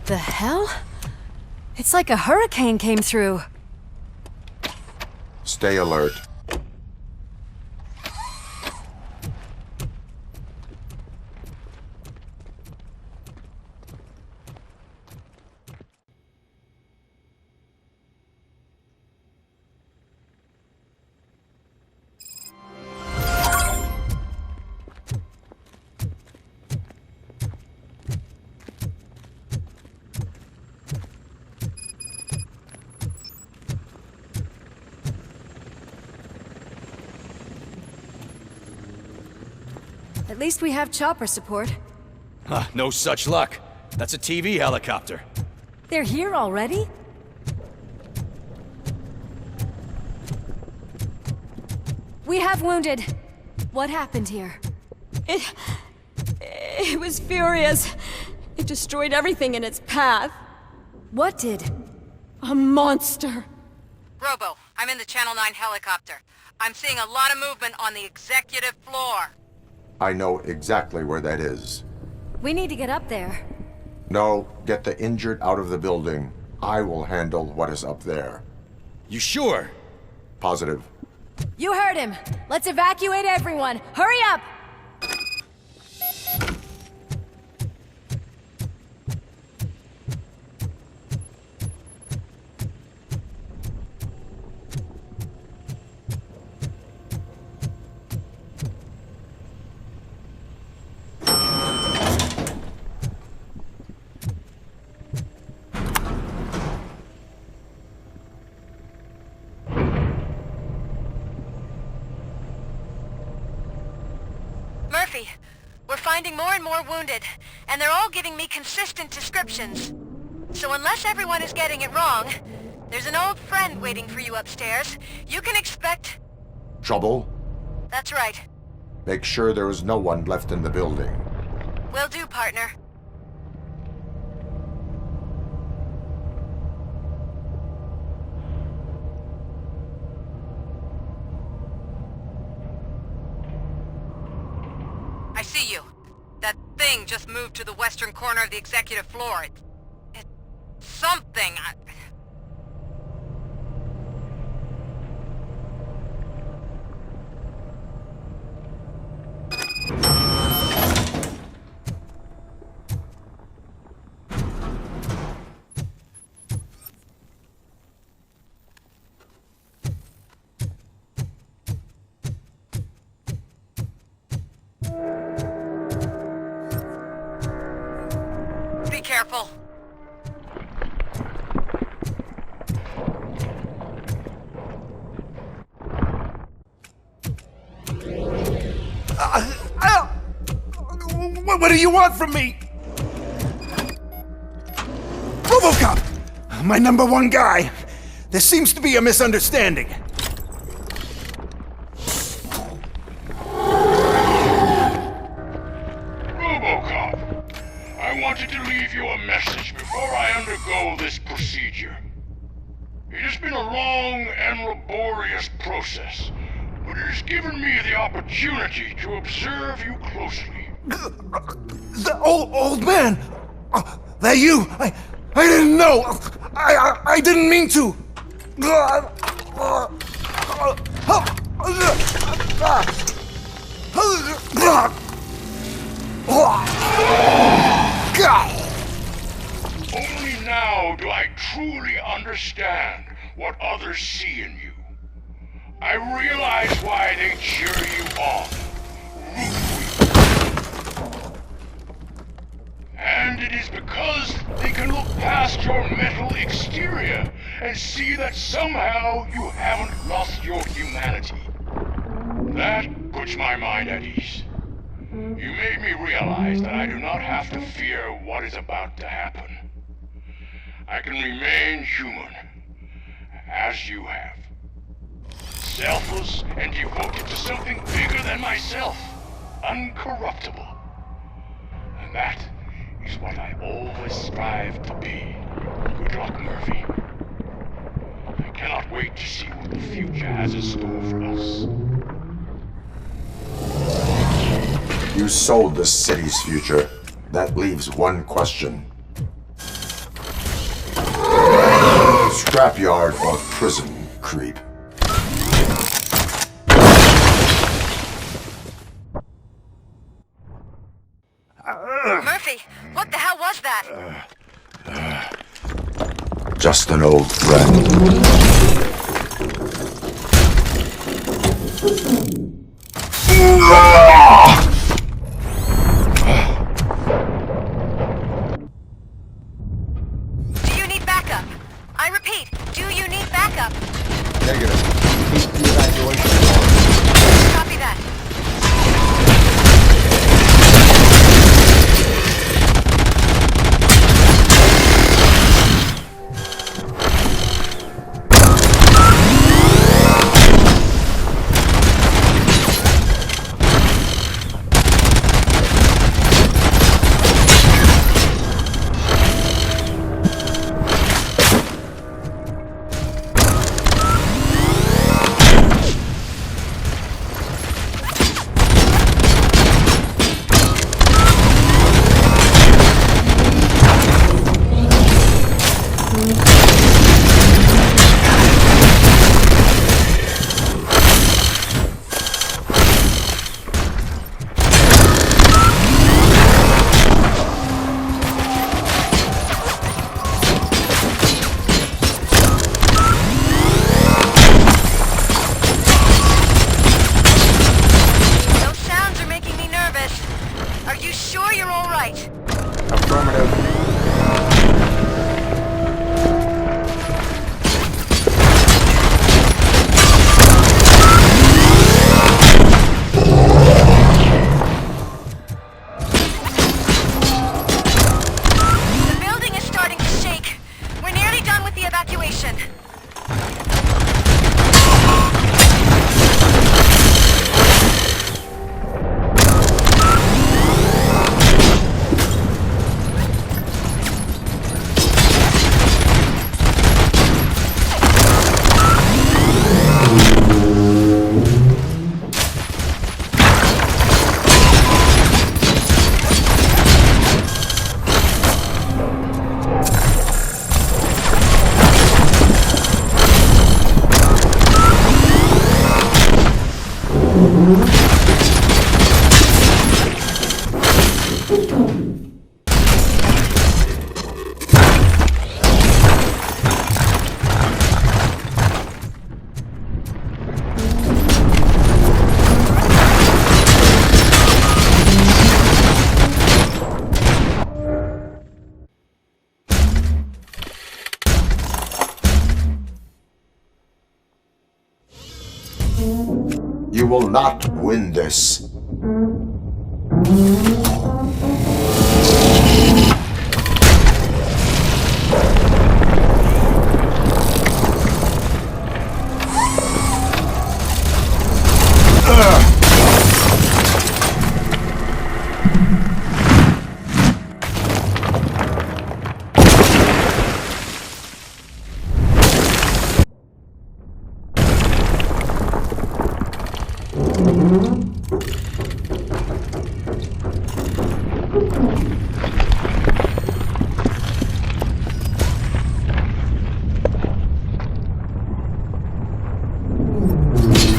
The hell? It's like a hurricane came through. Stay alert. At least we have chopper support. No such luck. That's a TV helicopter. They're here already? We have wounded. What happened here? It was furious. It destroyed everything in its path. What did? A monster. Robo, I'm in the Channel 9 helicopter. I'm seeing a lot of movement on the executive floor. I know exactly where that is. We need to get up there. No, get the injured out of the building. I will handle what is up there. You sure? Positive. You heard him. Let's evacuate everyone. Hurry up! Murphy, we're finding more and more wounded, and they're all giving me consistent descriptions. So unless everyone is getting it wrong, there's an old friend waiting for you upstairs. You can expect... Trouble? That's right. Make sure there is no one left in the building. Will do, partner. I see you. That thing just moved to the western corner of the executive floor. It's something. Be careful. What do you want from me? RoboCop! My #1 guy. There seems to be a misunderstanding. RoboCop, I wanted to leave you a message before I undergo this procedure. It has been a long and laborious process, but it has given me the opportunity to observe you closely. The old man! That you! I didn't know! I didn't mean to! Only now do I truly understand what others see in you. I realize why they cheer you on, root for you. And it is because they can look past your metal exterior and see that somehow you haven't lost your humanity. That puts my mind at ease. You made me realize that I do not have to fear what is about to happen. I can remain human, as you have. Selfless and devoted to something bigger than myself. Uncorruptible. And that is what I always strive to be. Good luck, Murphy. I cannot wait to see what the future has in store for us. You sold the city's future. That leaves one question. Scrapyard or prison, creep. Murphy, what the hell was that? Just an old friend. Do you need backup? I repeat, do you need backup? Negative. Keep the evacuation on. Copy that. You will not win this.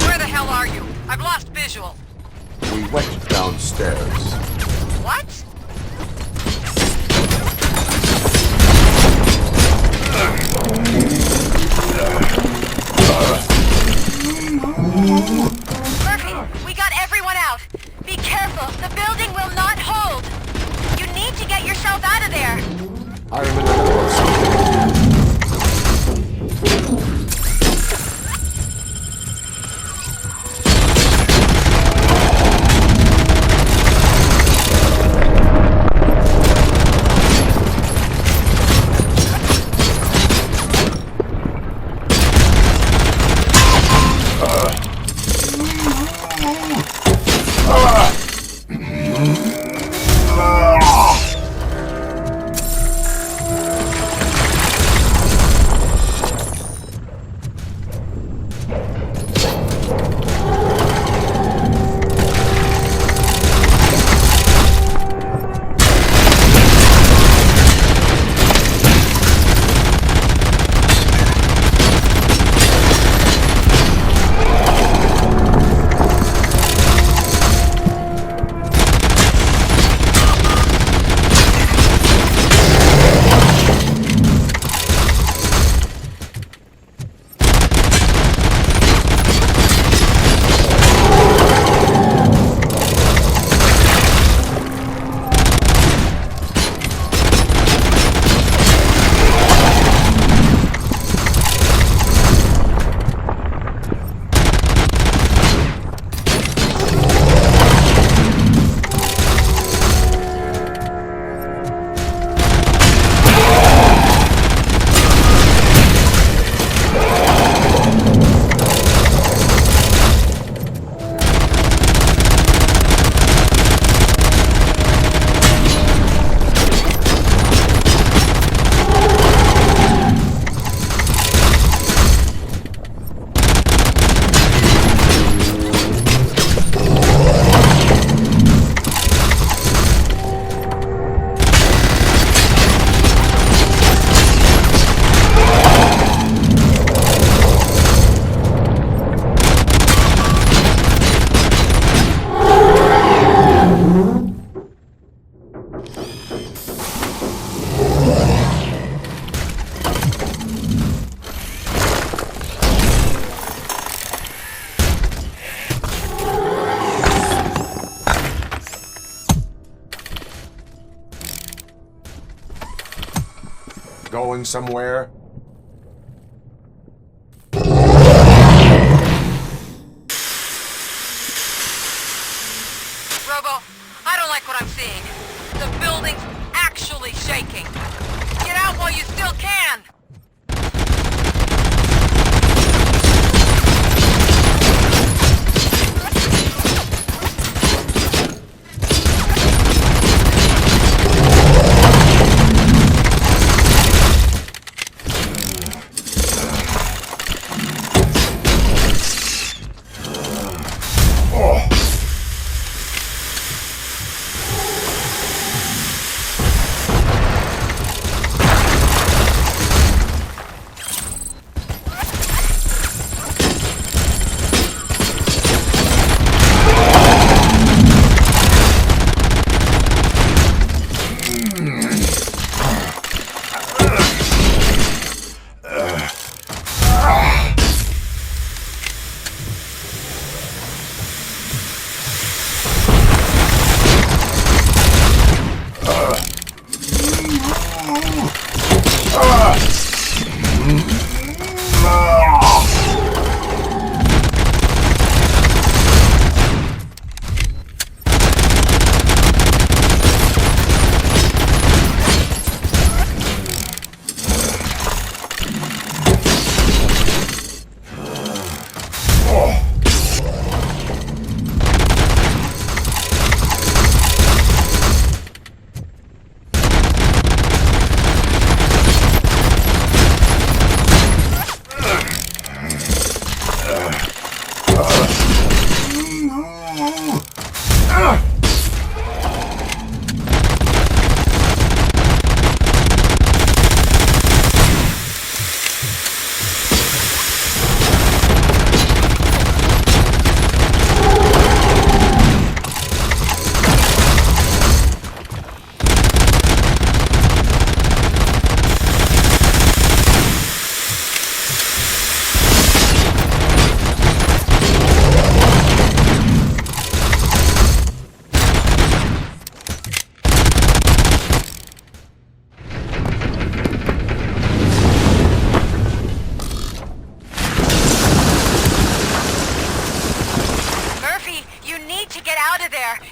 Where the hell are you? I've lost visual. We went downstairs. What? Murphy, we got everyone out. Be careful, the building will not hold. You need to get yourself out of there. I am in the middle of something. Going somewhere? Robo, I don't like what I'm seeing. The building's actually shaking. Get out while you still can!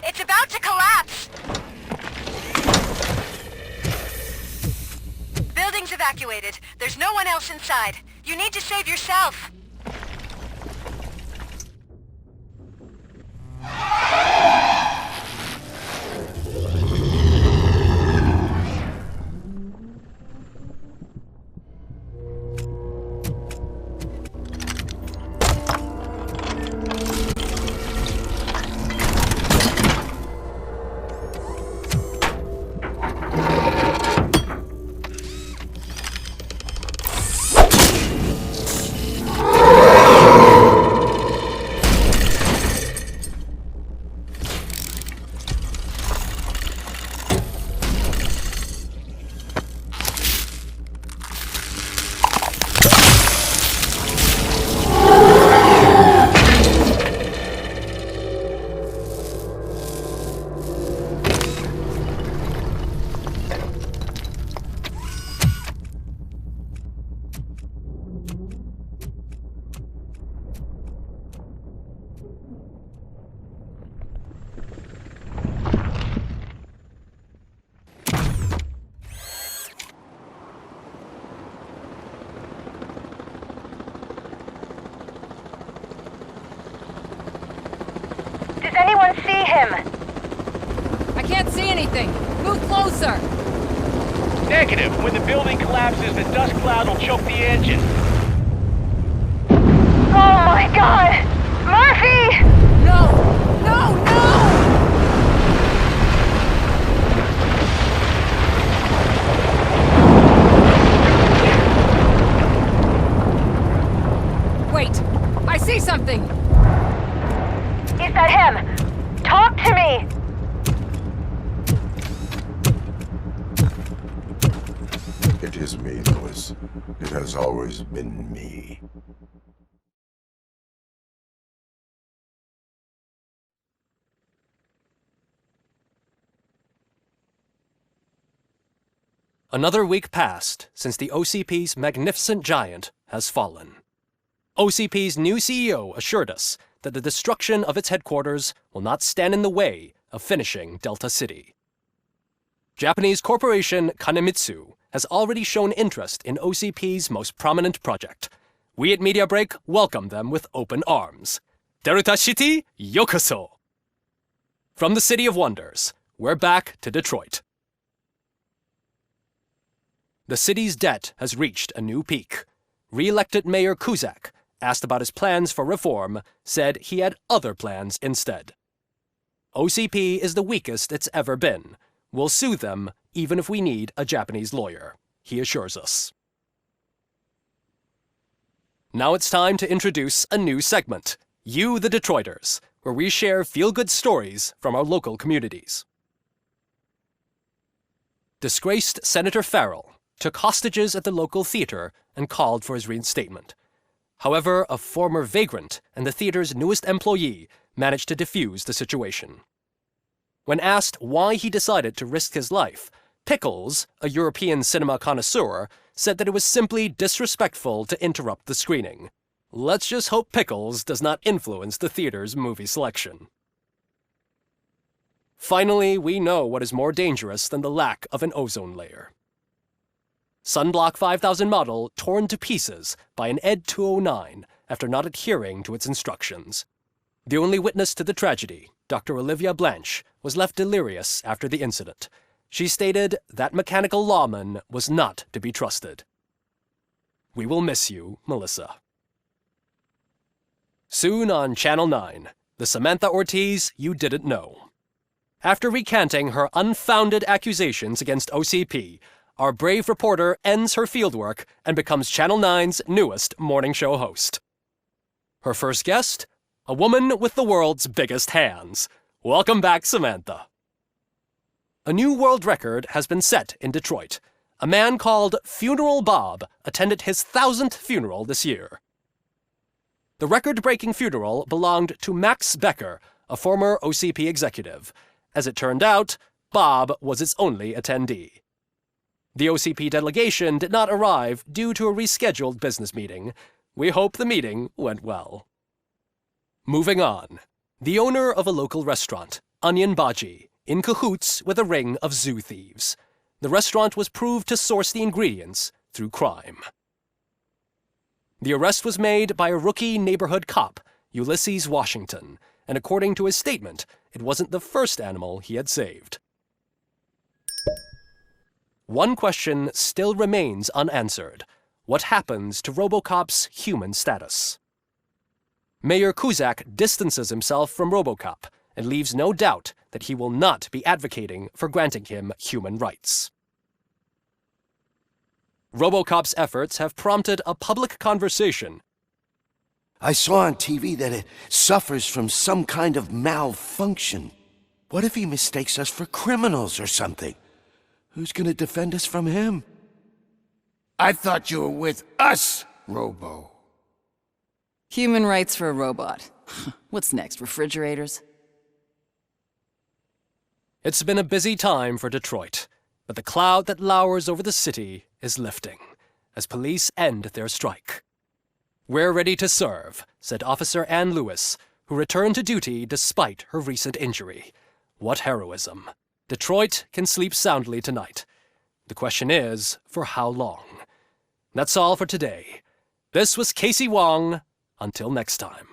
It's about to collapse! Building's evacuated. There's no one else inside. You need to save yourself. Does anyone see him? I can't see anything. Move closer. Negative. When the building collapses, the dust cloud will choke the engine. Oh my god! Murphy! No! No! No! Wait! I see something! Is that him? Talk to me! It is me, Louis. It has always been me. Another week passed since the OCP's magnificent giant has fallen. OCP's new CEO assured us that the destruction of its headquarters will not stand in the way of finishing Delta City. Japanese corporation Kanemitsu has already shown interest in OCP's most prominent project. We at Media Break welcome them with open arms. Delta City, yokoso! From the City of Wonders, we're back to Detroit. The city's debt has reached a new peak. Re-elected Mayor Cusack, asked about his plans for reform, said he had other plans instead. OCP is the weakest it's ever been. We'll sue them even if we need a Japanese lawyer, he assures us. Now it's time to introduce a new segment, You the Detroiters, where we share feel-good stories from our local communities. Disgraced Senator Farrell took hostages at the local theater and called for his reinstatement. However, a former vagrant and the theater's newest employee managed to defuse the situation. When asked why he decided to risk his life, Pickles, a European cinema connoisseur, said that it was simply disrespectful to interrupt the screening. Let's just hope Pickles does not influence the theater's movie selection. Finally, we know what is more dangerous than the lack of an ozone layer. Sunblock 5000 model torn to pieces by an ED 209 after not adhering to its instructions. The only witness to the tragedy, Dr. Olivia Blanche, was left delirious after the incident. She stated that mechanical lawman was not to be trusted. We will miss you, Melissa. Soon on Channel 9, the Samantha Ortiz you didn't know. After recanting her unfounded accusations against OCP, our brave reporter ends her fieldwork and becomes Channel 9's newest morning show host. Her first guest? A woman with the world's biggest hands. Welcome back, Samantha. A new world record has been set in Detroit. A man called Funeral Bob attended his 1000th funeral this year. The record-breaking funeral belonged to Max Becker, a former OCP executive. As it turned out, Bob was its only attendee. The OCP delegation did not arrive due to a rescheduled business meeting. We hope the meeting went well. Moving on. The owner of a local restaurant, Onion Baji, in cahoots with a ring of zoo thieves. The restaurant was proved to source the ingredients through crime. The arrest was made by a rookie neighborhood cop, Ulysses Washington, and according to his statement, it wasn't the first animal he had saved. One question still remains unanswered. What happens to RoboCop's human status? Mayor Cusack distances himself from RoboCop and leaves no doubt that he will not be advocating for granting him human rights. RoboCop's efforts have prompted a public conversation. I saw on TV that it suffers from some kind of malfunction. What if he mistakes us for criminals or something? Who's gonna defend us from him? I thought you were with us, Robo. Human rights for a robot. What's next, refrigerators? It's been a busy time for Detroit, but the cloud that lowers over the city is lifting as police end their strike. We're ready to serve, said Officer Ann Lewis, who returned to duty despite her recent injury. What heroism. Detroit can sleep soundly tonight. The question is, for how long? That's all for today. This was Casey Wong. Until next time.